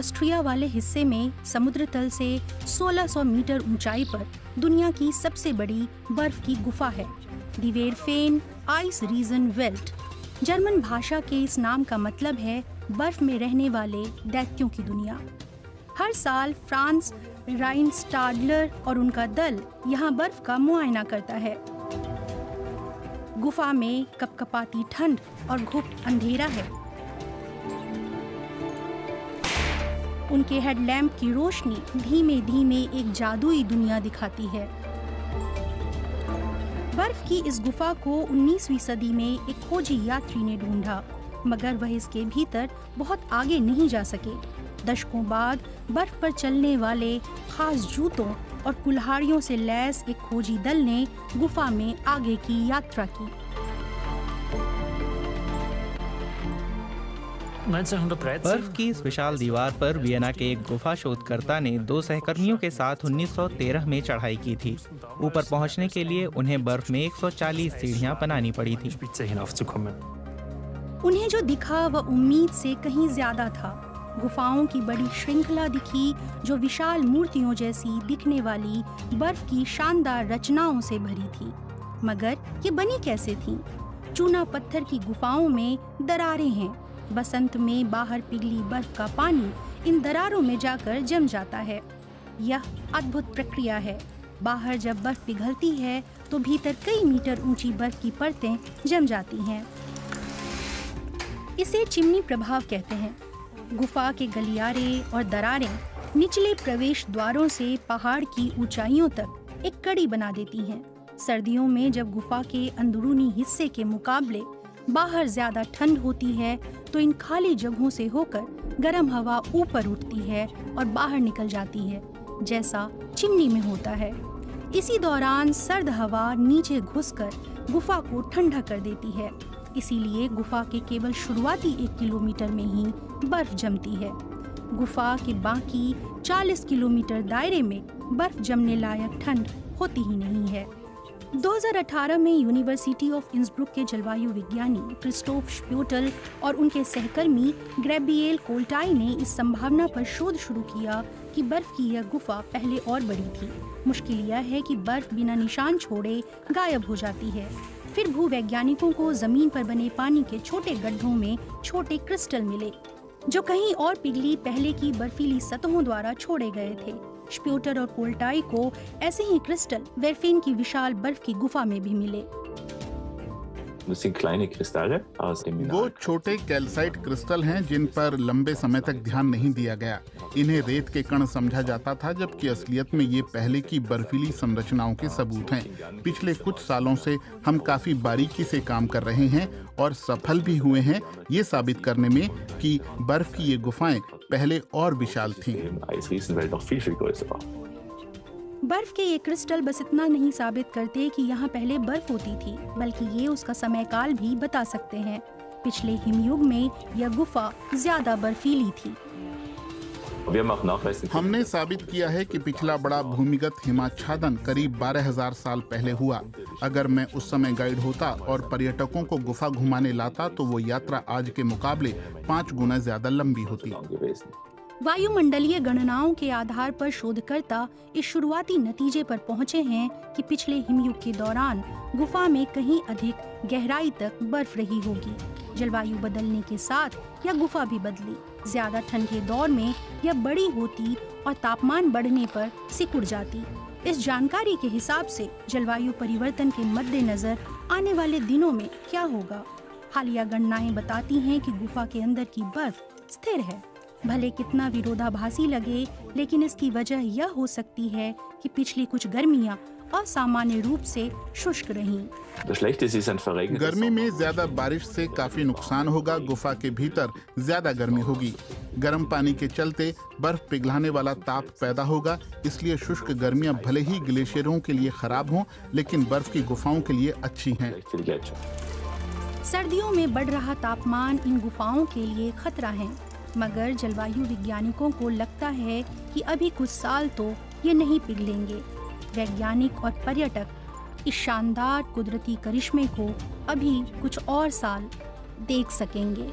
Austria वाले हिस्से में समुद्र तल से 1600 मीटर ऊंचाई पर दुनिया की सबसे बड़ी बर्फ की गुफा है, दी वेरफेन आइस रीजन वेल्ट। जर्मन भाषा के इस नाम का मतलब है बर्फ में रहने वाले दैत्यों की दुनिया। हर साल फ्रांस राइन स्टाडलर और उनका दल यहाँ बर्फ का मुआयना करता है। गुफा में कपकपाती ठंड और घुप अंधेरा है। उनके हेडलैम्प की रोशनी धीमे धीमे एक जादुई दुनिया दिखाती है। बर्फ की इस गुफा को 19वीं सदी में एक खोजी यात्री ने ढूंढा, मगर वह इसके भीतर बहुत आगे नहीं जा सके। दशकों बाद बर्फ पर चलने वाले खास जूतों और कुल्हाड़ियों से लैस एक खोजी दल ने गुफा में आगे की यात्रा की। 1913 बर्फ की इस विशाल दीवार पर वियना के एक गुफा शोधकर्ता ने 2 सहकर्मियों के साथ 1913 में चढ़ाई की थी। ऊपर पहुंचने के लिए उन्हें बर्फ में 140 सीढ़ियां बनानी पड़ी थी। उन्हें जो दिखा वह उम्मीद से कहीं ज्यादा था। गुफाओं की बड़ी श्रृंखला दिखी जो विशाल मूर्तियों जैसी दिखने वाली बर्फ की शानदार रचनाओं से भरी थी। मगर ये बनी कैसे थीं? चूना पत्थर की गुफाओं में दरारें हैं। बसंत में बाहर पिघली बर्फ का पानी इन दरारों में जाकर जम जाता है। यह अद्भुत प्रक्रिया है। बाहर जब बर्फ पिघलती है तो भीतर कई मीटर ऊंची बर्फ की परतें जम जाती हैं। इसे चिमनी प्रभाव कहते हैं। गुफा के गलियारे और दरारें निचले प्रवेश द्वारों से पहाड़ की ऊंचाइयों तक एक कड़ी बना देती हैं। सर्दियों में जब गुफा के अंदरूनी हिस्से के मुकाबले बाहर ज्यादा ठंड होती है तो इन खाली जगहों से होकर गर्म हवा ऊपर उठती है और बाहर निकल जाती है, जैसा चिमनी में होता है। इसी दौरान सर्द हवा नीचे घुसकर गुफा को ठंडा कर देती है। इसीलिए गुफा के केवल शुरुआती 1 किलोमीटर में ही बर्फ जमती है। गुफा के बाकी 40 किलोमीटर दायरे में बर्फ जमने लायक ठंड होती ही नहीं है। 2018 में यूनिवर्सिटी ऑफ इंसब्रुक के जलवायु विज्ञानी क्रिस्टोफ श्प्योटल और उनके सहकर्मी ग्रेबिएल कोल्टाई ने इस संभावना पर शोध शुरू किया कि बर्फ की यह गुफा पहले और बड़ी थी। मुश्किल यह है कि बर्फ बिना निशान छोड़े गायब हो जाती है। फिर भूवैज्ञानिकों को जमीन पर बने पानी के छोटे गड्ढों में छोटे क्रिस्टल मिले, जो कहीं और पिघली पहले की बर्फीली सतहों द्वारा छोड़े गए थे। श्प्योटर और कोल्टाई को ऐसे ही क्रिस्टल वेरफेन की विशाल बर्फ की गुफा में भी मिले। वो छोटे कैल्साइट क्रिस्टल हैं जिन पर लंबे समय तक ध्यान नहीं दिया गया। इन्हें रेत के कण समझा जाता था, जबकि असलियत में ये पहले की बर्फीली संरचनाओं के सबूत हैं। पिछले कुछ सालों से हम काफी बारीकी से काम कर रहे हैं और सफल भी हुए हैं ये साबित करने में कि बर्फ की ये गुफाएं पहले और विशाल थीं। बर्फ के ये क्रिस्टल बस इतना नहीं साबित करते कि यहाँ पहले बर्फ होती थी, बल्कि ये उसका समय काल भी बता सकते हैं। पिछले हिमयुग में यह गुफा ज्यादा बर्फीली थी। हमने साबित किया है कि पिछला बड़ा भूमिगत हिमाच्छादन करीब 12,000 साल पहले हुआ। अगर मैं उस समय गाइड होता और पर्यटकों को गुफा घुमाने लाता तो वो यात्रा आज के मुकाबले 5 गुना ज्यादा लंबी होती। वायुमंडलीय गणनाओं के आधार पर शोधकर्ता इस शुरुआती नतीजे पर पहुंचे हैं कि पिछले हिमयुग के दौरान गुफा में कहीं अधिक गहराई तक बर्फ रही होगी। जलवायु बदलने के साथ यह गुफा भी बदली। ज्यादा ठंड के दौर में यह बड़ी होती और तापमान बढ़ने पर सिकुड़ जाती। इस जानकारी के हिसाब से जलवायु परिवर्तन के मद्देनजर आने वाले दिनों में क्या होगा? हालिया गणनाएं बताती हैं कि गुफा के अंदर की बर्फ स्थिर है। भले कितना विरोधाभासी लगे, लेकिन इसकी वजह यह हो सकती है कि पिछली कुछ गर्मियां असामान्य रूप से शुष्क रहीं। गर्मी में ज्यादा बारिश से काफी नुकसान होगा। गुफा के भीतर ज्यादा गर्मी होगी। गर्म पानी के चलते बर्फ पिघलाने वाला ताप पैदा होगा। इसलिए शुष्क गर्मियां भले ही ग्लेशियरों के लिए खराब हों, लेकिन बर्फ की गुफाओं के लिए अच्छी हैं। सर्दियों में बढ़ रहा तापमान इन गुफाओं के लिए खतरा है, मगर जलवायु वैज्ञानिकों को लगता है कि अभी कुछ साल तो ये नहीं पिघलेंगे। वैज्ञानिक और पर्यटक इस शानदार कुदरती करिश्मे को अभी कुछ और साल देख सकेंगे।